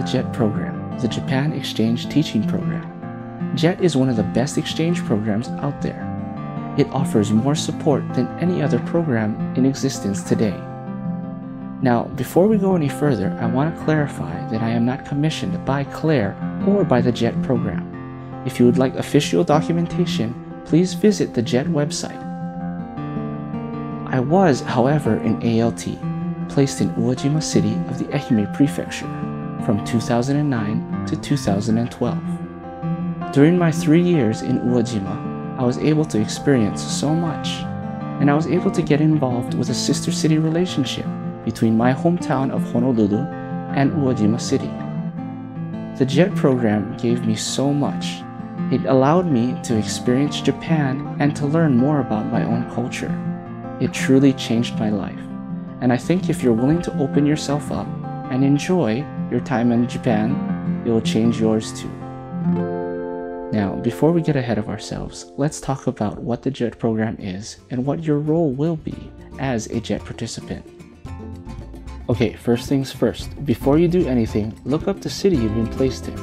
JET program, the Japan Exchange Teaching Program. JET is one of the best exchange programs out there. It offers more support than any other program in existence today. Now, before we go any further, I want to clarify that I am not commissioned by CLAIR or by the JET program. If you would like official documentation, please visit the JET website. I was, however, in ALT, placed in Uojima City of the Ehime Prefecture from 2009 to 2012. During my 3 years in Uojima, I was able to experience so much, and I was able to get involved with a sister city relationship between my hometown of Honolulu and Uojima City. The JET program gave me so much. It allowed me to experience Japan and to learn more about my own culture. It truly changed my life, and I think if you're willing to open yourself up and enjoy your time in Japan, it will change yours too. Now, before we get ahead of ourselves, let's talk about what the JET program is and what your role will be as a JET participant. Okay, first things first. Before you do anything, look up the city you've been placed in.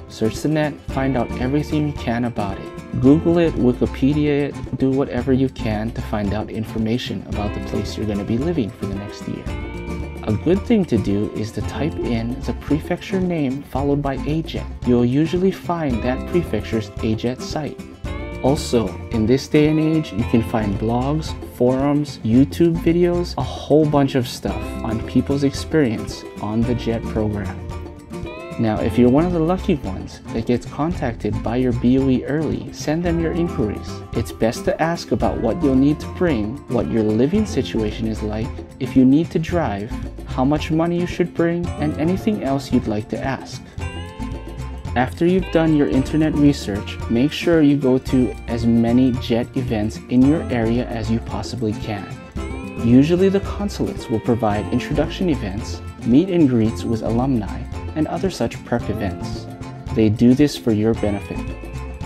Search the net, find out everything you can about it. Google it, Wikipedia it, do whatever you can to find out information about the place you're going to be living for the next year. A good thing to do is to type in the prefecture name followed by AJET. You'll usually find that prefecture's AJET site. Also, in this day and age, you can find blogs, forums, YouTube videos, a whole bunch of stuff on people's experience on the JET program. Now, if you're one of the lucky ones that gets contacted by your BOE early, send them your inquiries. It's best to ask about what you'll need to bring, what your living situation is like, if you need to drive, how much money you should bring, and anything else you'd like to ask. After you've done your internet research, make sure you go to as many JET events in your area as you possibly can. Usually the consulates will provide introduction events, meet and greets with alumni, and other such prep events. They do this for your benefit.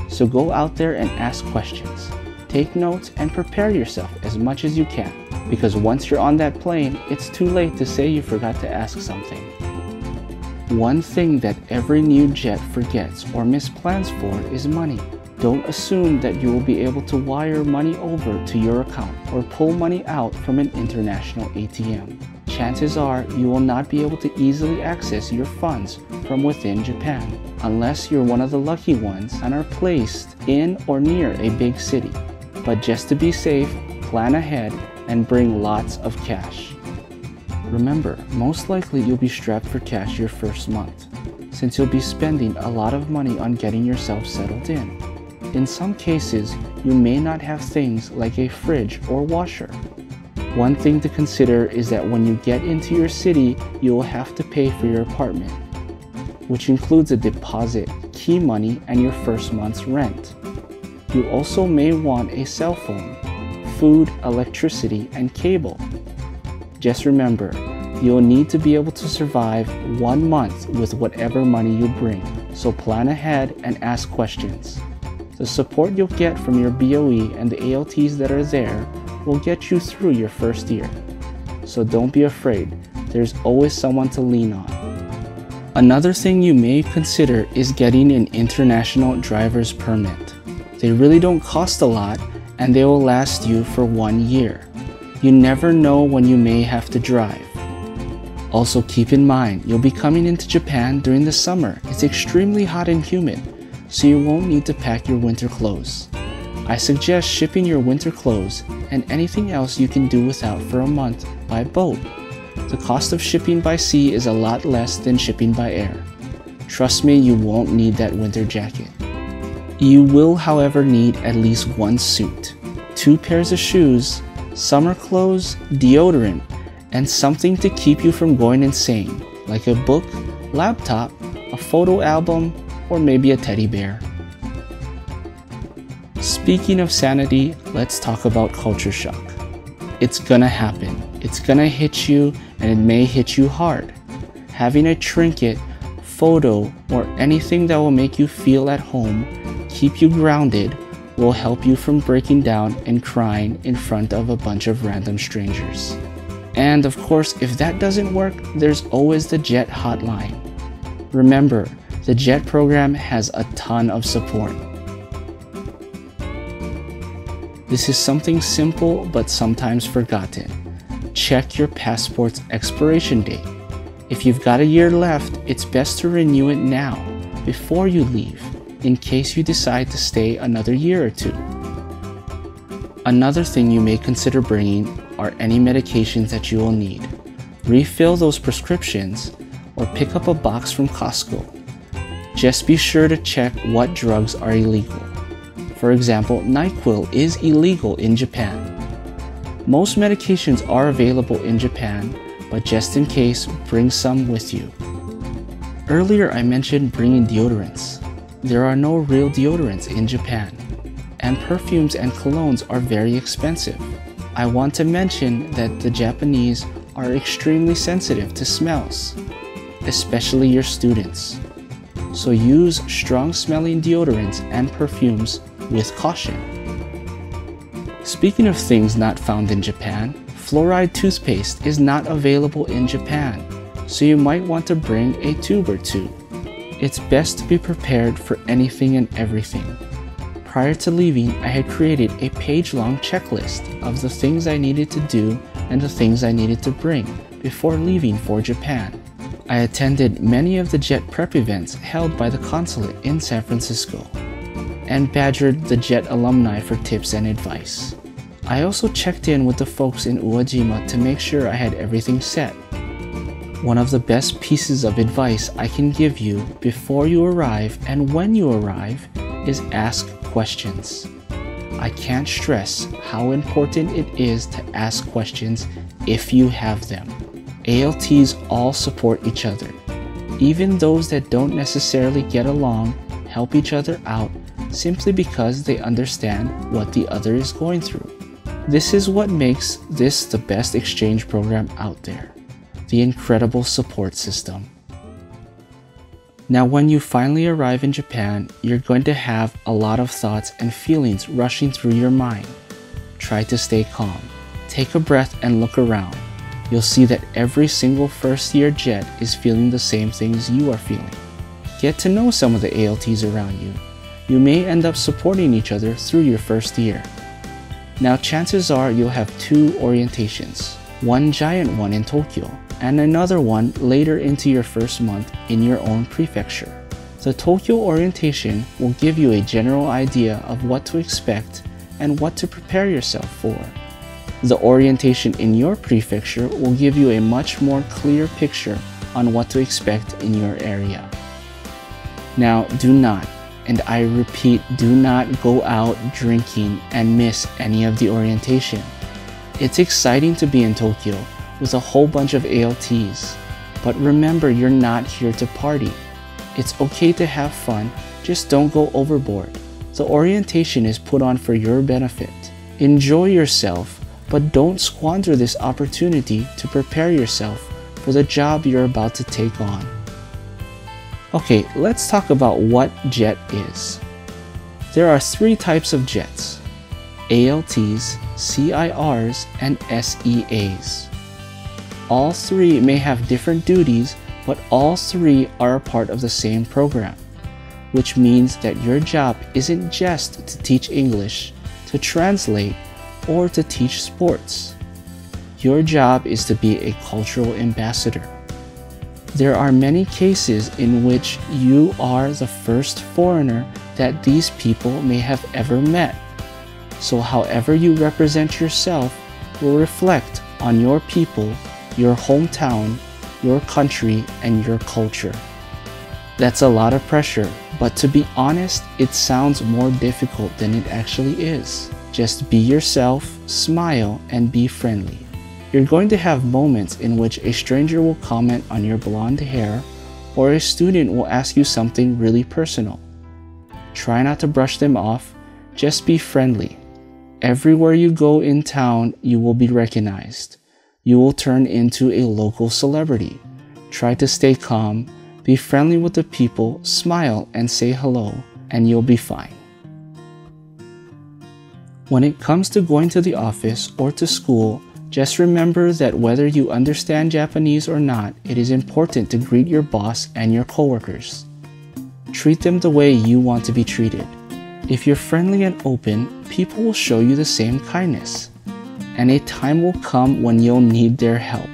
So go out there and ask questions. Take notes and prepare yourself as much as you can, because once you're on that plane, it's too late to say you forgot to ask something. One thing that every new JET forgets or misplans for is money. Don't assume that you will be able to wire money over to your account or pull money out from an international ATM. Chances are you will not be able to easily access your funds from within Japan unless you're one of the lucky ones and are placed in or near a big city. But just to be safe, plan ahead and bring lots of cash. Remember, most likely you'll be strapped for cash your first month, since you'll be spending a lot of money on getting yourself settled in. In some cases, you may not have things like a fridge or washer. One thing to consider is that when you get into your city, you will have to pay for your apartment, which includes a deposit, key money, and your first month's rent. You also may want a cell phone, food, electricity, and cable. Just remember, you'll need to be able to survive 1 month with whatever money you bring, so plan ahead and ask questions. The support you'll get from your BOE and the ALTs that are there will get you through your first year. So don't be afraid, there's always someone to lean on. Another thing you may consider is getting an international driver's permit. They really don't cost a lot and they will last you for 1 year. You never know when you may have to drive. Also keep in mind, you'll be coming into Japan during the summer. It's extremely hot and humid, so you won't need to pack your winter clothes. I suggest shipping your winter clothes and anything else you can do without for a month by boat. The cost of shipping by sea is a lot less than shipping by air. Trust me, you won't need that winter jacket. You will, however, need at least 1 suit, 2 pairs of shoes, summer clothes, deodorant, and something to keep you from going insane, like a book, laptop, a photo album, or maybe a teddy bear. Speaking of sanity, let's talk about culture shock. It's gonna happen. It's gonna hit you, and it may hit you hard. Having a trinket, photo, or anything that will make you feel at home, keep you grounded, will help you from breaking down and crying in front of a bunch of random strangers. And of course, if that doesn't work, there's always the JET hotline. Remember, the JET program has a ton of support. This is something simple but sometimes forgotten. Check your passport's expiration date. If you've got a year left, it's best to renew it now, before you leave, in case you decide to stay another year or two. Another thing you may consider bringing are any medications that you will need. Refill those prescriptions or pick up a box from Costco. Just be sure to check what drugs are illegal. For example, NyQuil is illegal in Japan. Most medications are available in Japan, but just in case, bring some with you. Earlier I mentioned bringing deodorants. There are no real deodorants in Japan, and perfumes and colognes are very expensive. I want to mention that the Japanese are extremely sensitive to smells, especially your students. So use strong-smelling deodorants and perfumes with caution. Speaking of things not found in Japan, fluoride toothpaste is not available in Japan, so you might want to bring a tube or two. It's best to be prepared for anything and everything. Prior to leaving, I had created a page-long checklist of the things I needed to do and the things I needed to bring before leaving for Japan. I attended many of the JET prep events held by the consulate in San Francisco and badgered the JET alumni for tips and advice. I also checked in with the folks in Uwajima to make sure I had everything set. One of the best pieces of advice I can give you before you arrive and when you arrive is ask questions. I can't stress how important it is to ask questions if you have them. ALTs all support each other. Even those that don't necessarily get along help each other out simply because they understand what the other is going through. This is what makes this the best exchange program out there. The incredible support system. Now, when you finally arrive in Japan, you're going to have a lot of thoughts and feelings rushing through your mind. Try to stay calm. Take a breath and look around. You'll see that every single first-year JET is feeling the same things you are feeling. Get to know some of the ALTs around you. You may end up supporting each other through your first year. Now, chances are you'll have two orientations, one giant one in Tokyo, and another one later into your first month in your own prefecture. The Tokyo orientation will give you a general idea of what to expect and what to prepare yourself for. The orientation in your prefecture will give you a much more clear picture on what to expect in your area. Now, do not, and I repeat, do not go out drinking and miss any of the orientation. It's exciting to be in Tokyo with a whole bunch of ALTs, but remember, you're not here to party. It's okay to have fun, just don't go overboard. The orientation is put on for your benefit. Enjoy yourself, but don't squander this opportunity to prepare yourself for the job you're about to take on. Okay, let's talk about what JET is. There are three types of JETs: ALTs, CIRs, and SEAs. All three may have different duties, but all three are a part of the same program, which means that your job isn't just to teach English, to translate, or to teach sports. Your job is to be a cultural ambassador. There are many cases in which you are the first foreigner that these people may have ever met. So however you represent yourself will reflect on your people, your hometown, your country, and your culture. That's a lot of pressure, but to be honest, it sounds more difficult than it actually is. Just be yourself, smile, and be friendly. You're going to have moments in which a stranger will comment on your blonde hair, or a student will ask you something really personal. Try not to brush them off, just be friendly. Everywhere you go in town, you will be recognized. You will turn into a local celebrity. Try to stay calm, be friendly with the people, smile and say hello, and you'll be fine. When it comes to going to the office or to school, Just remember that whether you understand Japanese or not, it is important to greet your boss and your coworkers. Treat them the way you want to be treated. If you're friendly and open, people will show you the same kindness. And a time will come when you'll need their help.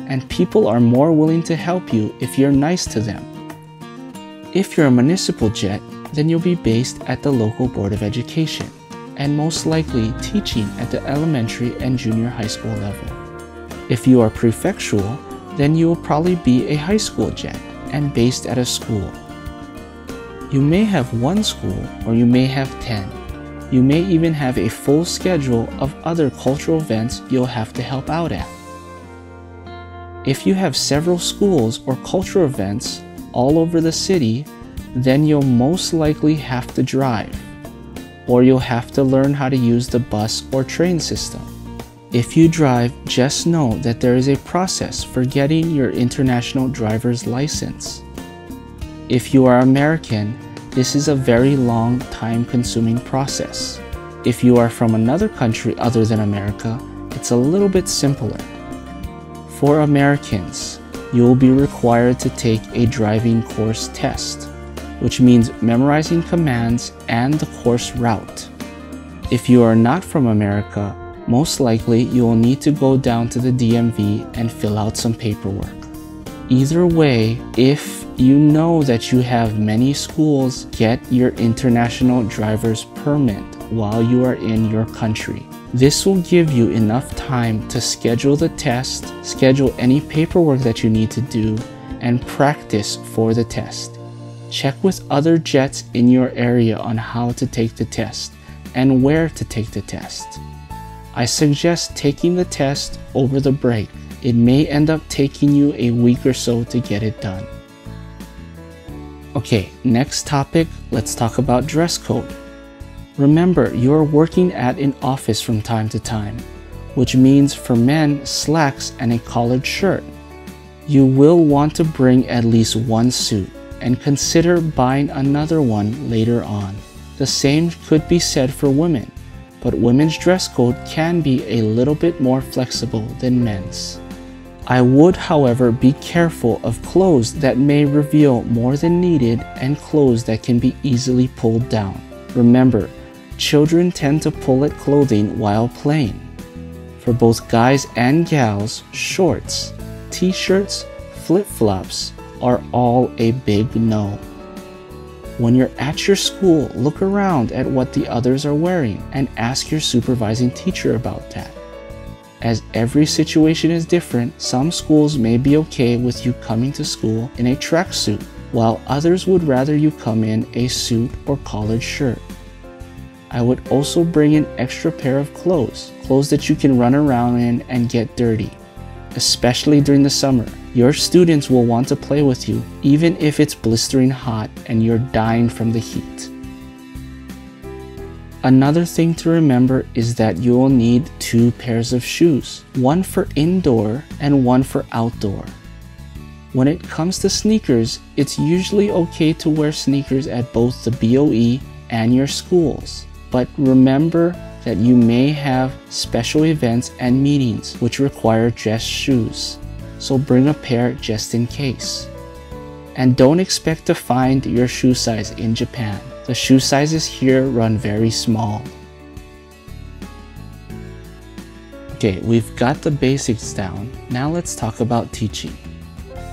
And people are more willing to help you if you're nice to them. If you're a municipal jet, then you'll be based at the local Board of Education, and most likely teaching at the elementary and junior high school level. If you are prefectural, then you will probably be a high school jet and based at a school. You may have one school or you may have 10. You may even have a full schedule of other cultural events you'll have to help out at. If you have several schools or cultural events all over the city, then you'll most likely have to drive, or you'll have to learn how to use the bus or train system. If you drive, just know that there is a process for getting your international driver's license. If you are American, this is a very long, time-consuming process. If you are from another country other than America, it's a little bit simpler. For Americans, you will be required to take a driving course test, which means memorizing commands and the course route. If you are not from America, most likely you will need to go down to the DMV and fill out some paperwork. Either way, if you know that you have many schools, get your international driver's permit while you are in your country. This will give you enough time to schedule the test, schedule any paperwork that you need to do, and practice for the test. Check with other jets in your area on how to take the test and where to take the test. I suggest taking the test over the break. It may end up taking you a week or so to get it done. Okay, next topic, let's talk about dress code. Remember, you are working at an office from time to time, which means for men, slacks and a collared shirt. You will want to bring at least one suit and consider buying another one later on. The same could be said for women, but women's dress code can be a little bit more flexible than men's. I would, however, be careful of clothes that may reveal more than needed and clothes that can be easily pulled down. Remember, children tend to pull at clothing while playing. For both guys and gals, shorts, t-shirts, flip-flops are all a big no. When you're at your school, look around at what the others are wearing and ask your supervising teacher about that. As every situation is different, some schools may be okay with you coming to school in a tracksuit, while others would rather you come in a suit or collared shirt. I would also bring an extra pair of clothes that you can run around in and get dirty. Especially during the summer, your students will want to play with you even if it's blistering hot and you're dying from the heat. Another thing to remember is that you will need 2 pairs of shoes, one for indoor and one for outdoor. When it comes to sneakers, it's usually okay to wear sneakers at both the BOE and your schools. But remember that you may have special events and meetings which require dress shoes, so bring a pair just in case. And don't expect to find your shoe size in Japan. The shoe sizes here run very small. Okay, we've got the basics down. Now let's talk about teaching.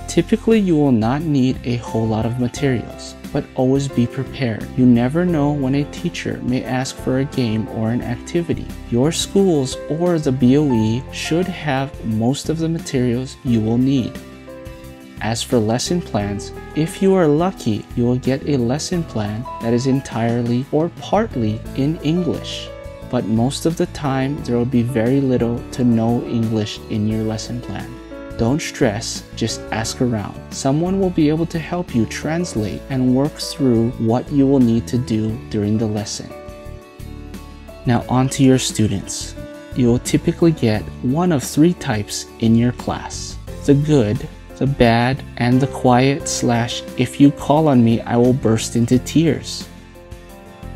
Typically, you will not need a whole lot of materials, but always be prepared. You never know when a teacher may ask for a game or an activity. Your schools or the BOE should have most of the materials you will need. As for lesson plans, if you are lucky, you will get a lesson plan that is entirely or partly in English. But most of the time, there will be very little to no English in your lesson plan. Don't stress, just ask around. Someone will be able to help you translate and work through what you will need to do during the lesson. Now on to your students. You will typically get one of 3 types in your class: the good, the bad, and the quiet / if you call on me, I will burst into tears.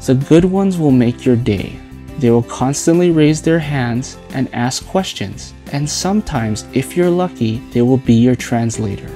The good ones will make your day. They will constantly raise their hands and ask questions, and sometimes, if you're lucky, they will be your translator.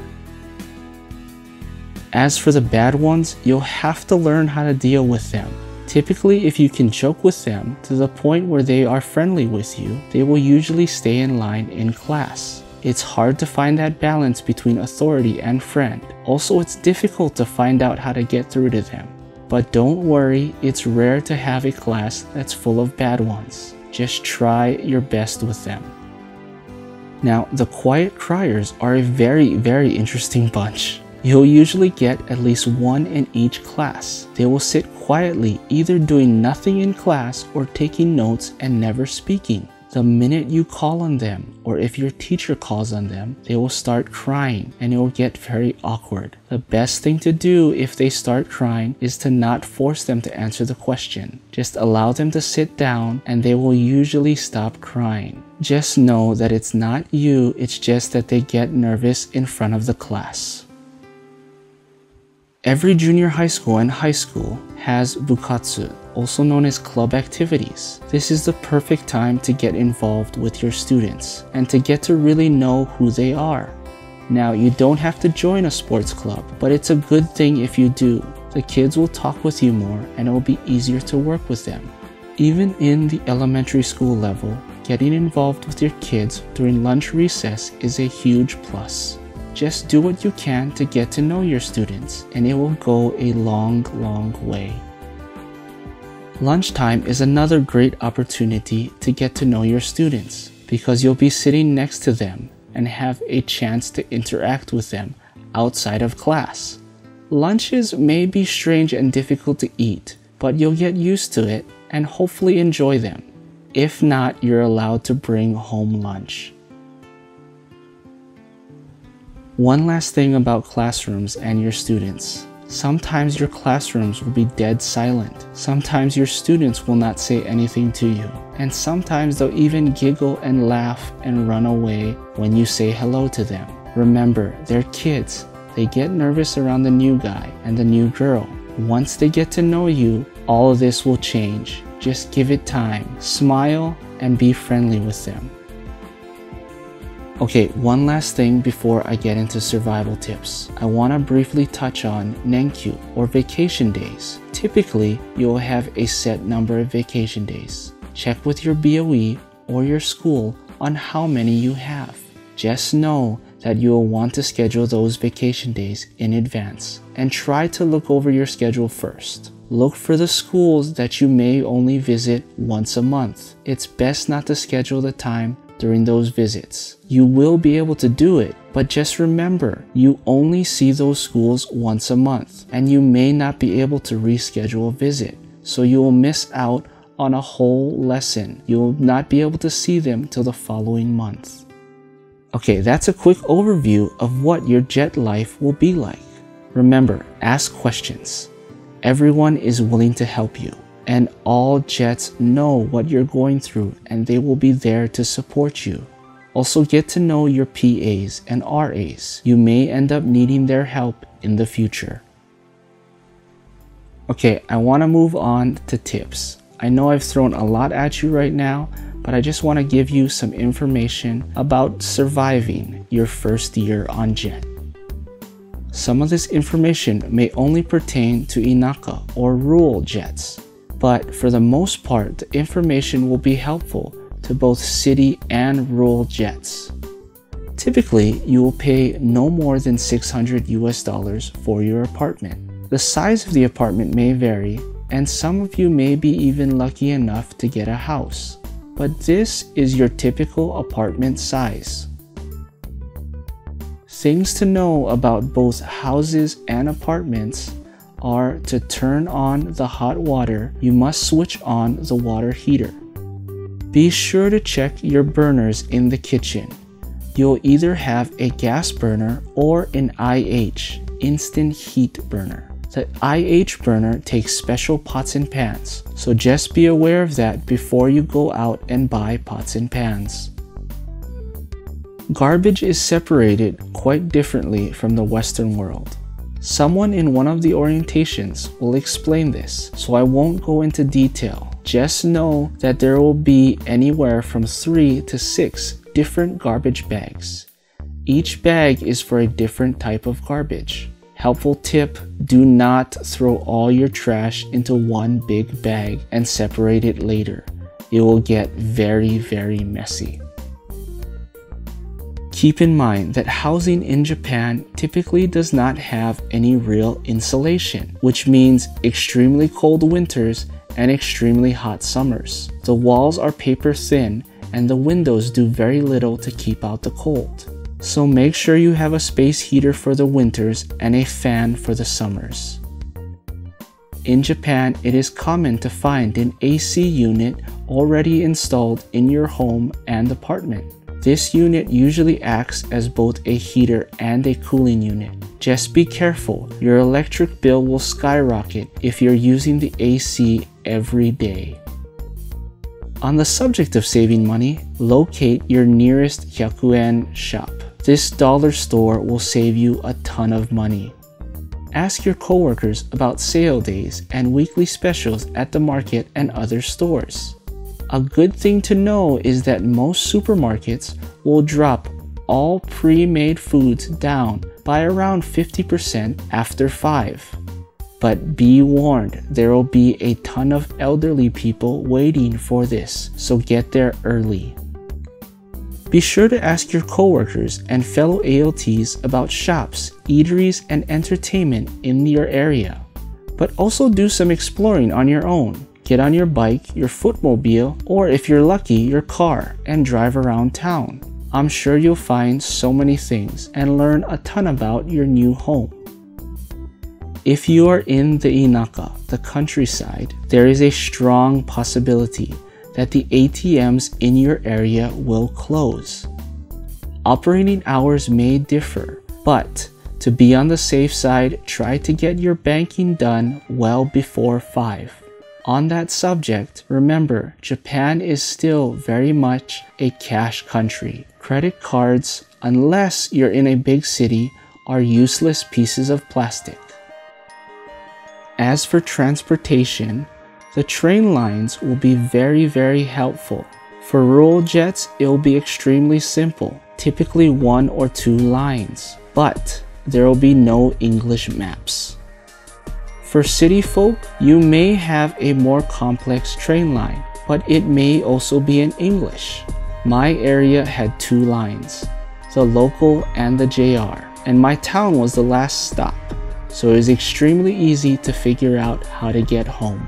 As for the bad ones, you'll have to learn how to deal with them. Typically, if you can joke with them to the point where they are friendly with you, they will usually stay in line in class. It's hard to find that balance between authority and friend. Also, it's difficult to find out how to get through to them. But don't worry, it's rare to have a class that's full of bad ones. Just try your best with them. Now, the quiet criers are a very interesting bunch. You'll usually get at least one in each class. They will sit quietly, either doing nothing in class or taking notes and never speaking. The minute you call on them, or if your teacher calls on them, they will start crying and it will get very awkward. The best thing to do if they start crying is to not force them to answer the question. Just allow them to sit down and they will usually stop crying. Just know that it's not you, it's just that they get nervous in front of the class. Every junior high school and high school has bukatsu, also known as club activities. This is the perfect time to get involved with your students and to get to really know who they are. Now, you don't have to join a sports club, but it's a good thing if you do. The kids will talk with you more and it will be easier to work with them. Even in the elementary school level, getting involved with your kids during lunch recess is a huge plus. Just do what you can to get to know your students, and it will go a long way. Lunchtime is another great opportunity to get to know your students because you'll be sitting next to them and have a chance to interact with them outside of class. Lunches may be strange and difficult to eat, but you'll get used to it and hopefully enjoy them. If not, you're allowed to bring home lunch. One last thing about classrooms and your students. Sometimes your classrooms will be dead silent. Sometimes your students will not say anything to you. And sometimes they'll even giggle and laugh and run away when you say hello to them. Remember, they're kids. They get nervous around the new guy and the new girl. Once they get to know you, all of this will change. Just give it time. Smile and be friendly with them. Okay, one last thing before I get into survival tips. I want to briefly touch on Nenkyu, or vacation days. Typically, you will have a set number of vacation days. Check with your BOE or your school on how many you have. Just know that you will want to schedule those vacation days in advance, and try to look over your schedule first. Look for the schools that you may only visit once a month. It's best not to schedule the time during those visits. You will be able to do it, but just remember, you only see those schools once a month, and you may not be able to reschedule a visit, so you will miss out on a whole lesson. You will not be able to see them till the following month. Okay, that's a quick overview of what your jet life will be like. Remember, ask questions. Everyone is willing to help you. And all jets know what you're going through and they will be there to support you. Also, get to know your PAs and RAs. You may end up needing their help in the future. Okay, I want to move on to tips. I know I've thrown a lot at you right now, but I just want to give you some information about surviving your first year on jet. Some of this information may only pertain to Inaka or rural jets. But for the most part, the information will be helpful to both city and rural jets. Typically, you will pay no more than $600 for your apartment. The size of the apartment may vary, and some of you may be even lucky enough to get a house. But this is your typical apartment size. Things to know about both houses and apartments are to turn on the hot water, you must switch on the water heater. Be sure to check your burners in the kitchen. You'll either have a gas burner or an IH, instant heat burner. The IH burner takes special pots and pans, so just be aware of that before you go out and buy pots and pans. Garbage is separated quite differently from the Western world. Someone in one of the orientations will explain this, so I won't go into detail. Just know that there will be anywhere from 3 to 6 different garbage bags. Each bag is for a different type of garbage. Helpful tip, do not throw all your trash into one big bag and separate it later. It will get very, very messy. Keep in mind that housing in Japan typically does not have any real insulation, which means extremely cold winters and extremely hot summers. The walls are paper thin and the windows do very little to keep out the cold. So make sure you have a space heater for the winters and a fan for the summers. In Japan, it is common to find an AC unit already installed in your home and apartment. This unit usually acts as both a heater and a cooling unit. Just be careful, your electric bill will skyrocket if you're using the AC every day. On the subject of saving money, locate your nearest 100-yen shop. This dollar store will save you a ton of money. Ask your coworkers about sale days and weekly specials at the market and other stores. A good thing to know is that most supermarkets will drop all pre-made foods down by around 50% after 5. But be warned, there will be a ton of elderly people waiting for this, so get there early. Be sure to ask your coworkers and fellow ALTs about shops, eateries, and entertainment in your area. But also do some exploring on your own. Get on your bike, your footmobile, or if you're lucky, your car, and drive around town. I'm sure you'll find so many things and learn a ton about your new home. If you are in the inaka, the countryside, there is a strong possibility that the ATMs in your area will close. Operating hours may differ, but to be on the safe side, try to get your banking done well before 5. On that subject, remember, Japan is still very much a cash country. Credit cards, unless you're in a big city, are useless pieces of plastic. As for transportation, the train lines will be very, very helpful. For rural jets, it will be extremely simple, typically 1 or 2 lines, but there will be no English maps. For city folk, you may have a more complex train line, but it may also be in English. My area had 2 lines, the local and the JR, and my town was the last stop, so it is extremely easy to figure out how to get home.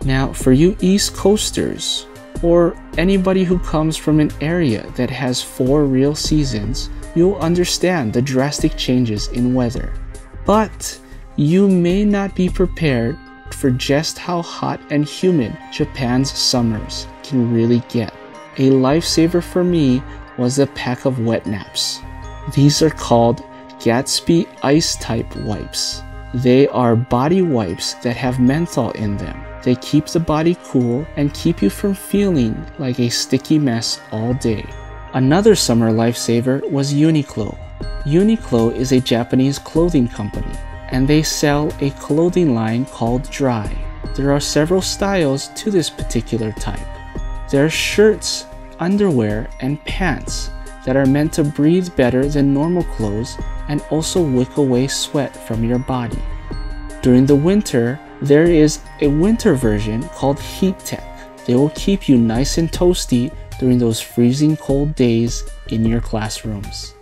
Now, for you East Coasters, or anybody who comes from an area that has 4 real seasons, you'll understand the drastic changes in weather. But you may not be prepared for just how hot and humid Japan's summers can really get. A lifesaver for me was a pack of wet naps. These are called Gatsby Ice Type wipes. They are body wipes that have menthol in them. They keep the body cool and keep you from feeling like a sticky mess all day. Another summer lifesaver was Uniqlo. Uniqlo is a Japanese clothing company, and they sell a clothing line called Dry. There are several styles to this particular type. There are shirts, underwear, and pants that are meant to breathe better than normal clothes and also wick away sweat from your body. During the winter, there is a winter version called Heat Tech. They will keep you nice and toasty during those freezing cold days in your classrooms.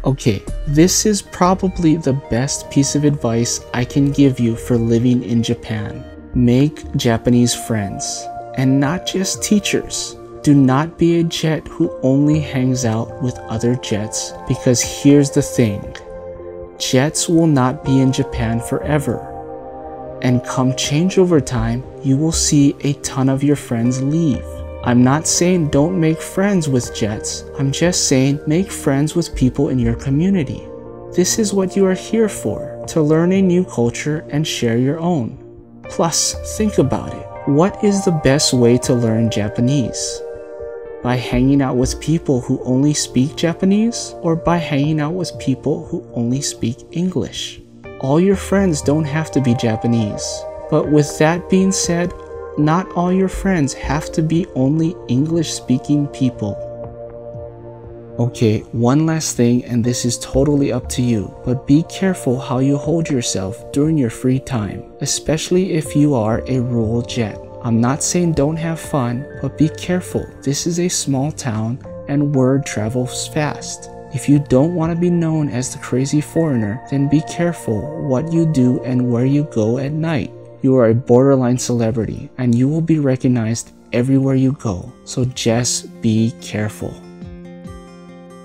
Okay, this is probably the best piece of advice I can give you for living in Japan. Make Japanese friends, and not just teachers. Do not be a jet who only hangs out with other jets, because here's the thing. Jets will not be in Japan forever. And come changeover time, you will see a ton of your friends leave. I'm not saying don't make friends with jets. I'm just saying make friends with people in your community. This is what you are here for, to learn a new culture and share your own. Plus, think about it. What is the best way to learn Japanese? By hanging out with people who only speak Japanese, or by hanging out with people who only speak English? All your friends don't have to be Japanese, But with that being said, not all your friends have to be only English-speaking people. Okay, one last thing, and this is totally up to you, but be careful how you hold yourself during your free time, especially if you are a rural Jet. I'm not saying don't have fun, but be careful. This is a small town and word travels fast. If you don't want to be known as the crazy foreigner, then be careful what you do and where you go at night. You are a borderline celebrity and you will be recognized everywhere you go, so just be careful.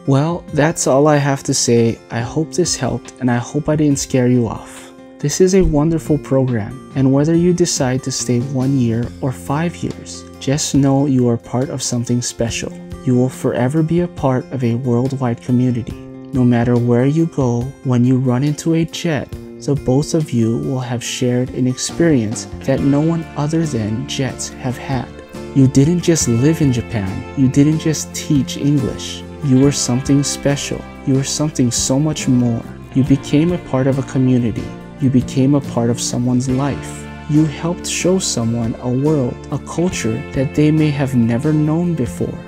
Well, that's all I have to say. I hope this helped and I hope I didn't scare you off. This is a wonderful program, and whether you decide to stay 1 year or 5 years, just know you are part of something special. You will forever be a part of a worldwide community. No matter where you go, when you run into a Jet, the both of you will have shared an experience that no one other than Jets have had. You didn't just live in Japan, you didn't just teach English. You were something special. You were something so much more. You became a part of a community. You became a part of someone's life. You helped show someone a world, a culture that they may have never known before.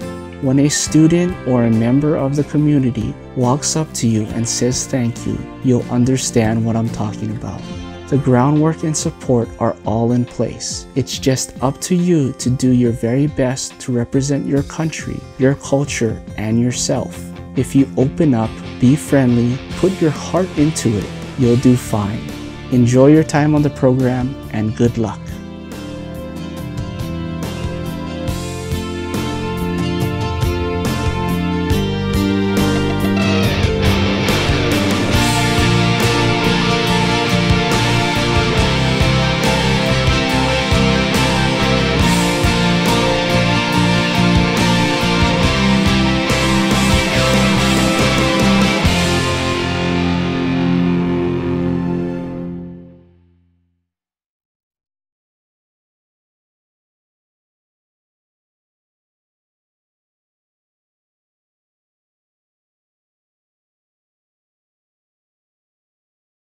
When a student or a member of the community walks up to you and says thank you, you'll understand what I'm talking about. The groundwork and support are all in place. It's just up to you to do your very best to represent your country, your culture, and yourself. If you open up, be friendly, put your heart into it, you'll do fine. Enjoy your time on the program and good luck.